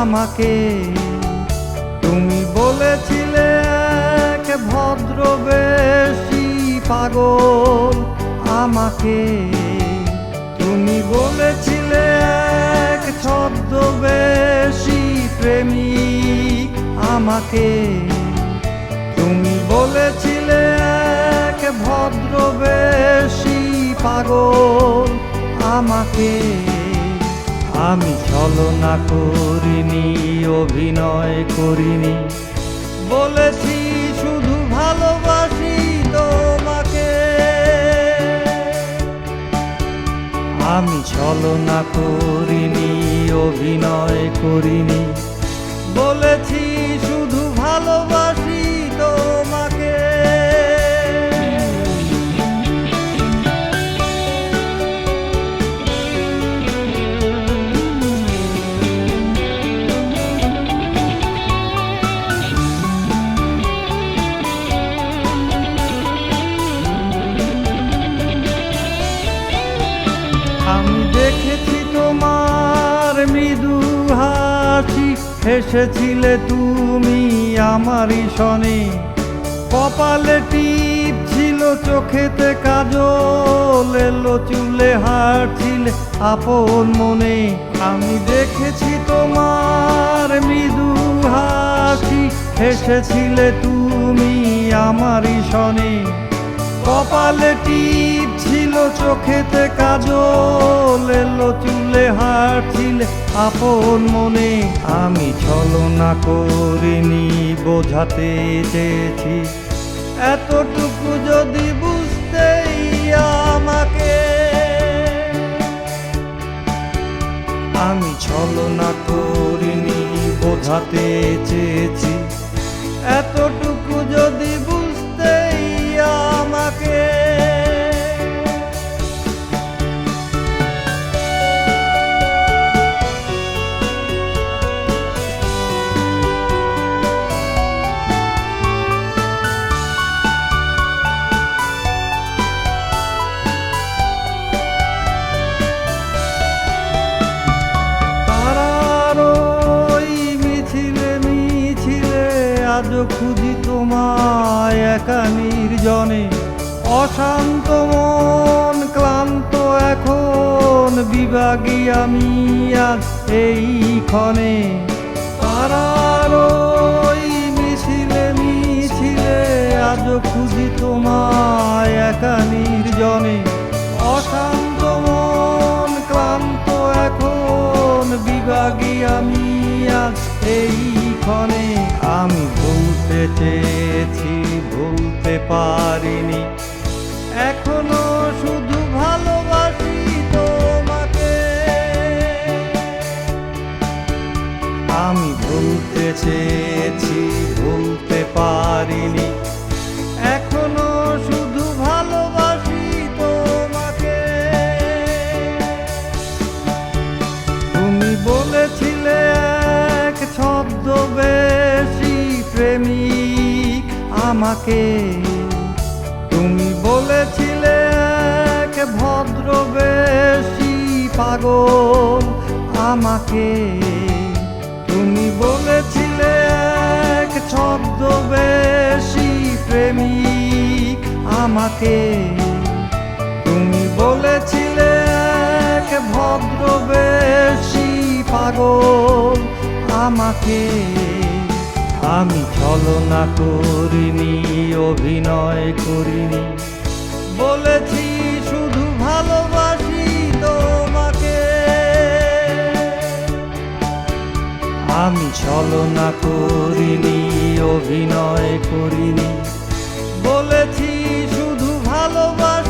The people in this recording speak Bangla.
আমাকে। তুমি বলেছিলে এক ভদ্রবেশী পাগল আমাকে। তুমি বলেছিলে এক ছদ্মবেশী প্রেমিক আমাকে। তুমি বলেছিলে এক ভদ্রবেশী পাগল আমাকে। আমি ছলনা করিনি, অভিনয় করিনি, বলেছি শুধু ভালোবাসি তোমাকে। আমি ছলনা করিনি, অভিনয় করিনি, বলেছি শুধু ভালোবাসি তোমাকে। আমি দেখেছি তোমার মৃদু হাসি, হেসেছিলে তুমি আমারই সনে। কপালে টিপ ছিল, চোখেতে কাজল, এলো চুলে হাঁটছিলে আপন মনে। আমি দেখেছি তোমার মৃদু হাসি, হেসেছিলে তুমি আমারই সনে। কপালে টিপ ছিল, চোখেতে কাজল, এলো চুলে হাঁটছিলে আপন মনে। আমি ছলনা করিনি, বোঝাতে চেয়েছি, এতটুকু যদি বুঝতেই আমাকে। আমি ছলনা করিনি, বোঝাতে চেয়েছি, এতটুকু যদি বুঝতেই আমাকে। আজও খুঁজি তোমায় একা নির্জনে। অশান্ত মন ক্লান্ত এখন, বিভাগী আমি আজ এই ক্ষণে। তারার ওই মিছিলে মিছিলে আজও খুঁজি তোমায় একা নির্জনে। অশান্ত মন ক্লান্ত এখন, বিভাগী আমি আজ এই ক্ষণে। আমি ভুলতে চেয়েছি, ভুলতে পারিনি, এখনো শুধু ভালোবাসি তোমাকে। আমি ভুলতে চেয়েছি, ভুলতে পারিনি, এখনো শুধু ভালোবাসি তোমাকে। তুমি বলেছিলে এক ছদ্মবেশী প্রেমিক আমাকে। তুমি বলেছিলে এক ভদ্রবেশী পাগল আমাকে। তুমি বলেছিলে এক ছদ্মবেশী প্রেমিক আমাকে। তুমি বলেছিলে এক ভদ্রবেশী পাগল আমাকে। আমি ছলনা করিনি, অভিনয় করিনি, বলেছি শুধু ভালোবাসি তোমাকে। আমি ছলনা করিনি, অভিনয় করিনি, বলেছি শুধু ভালোবাসি।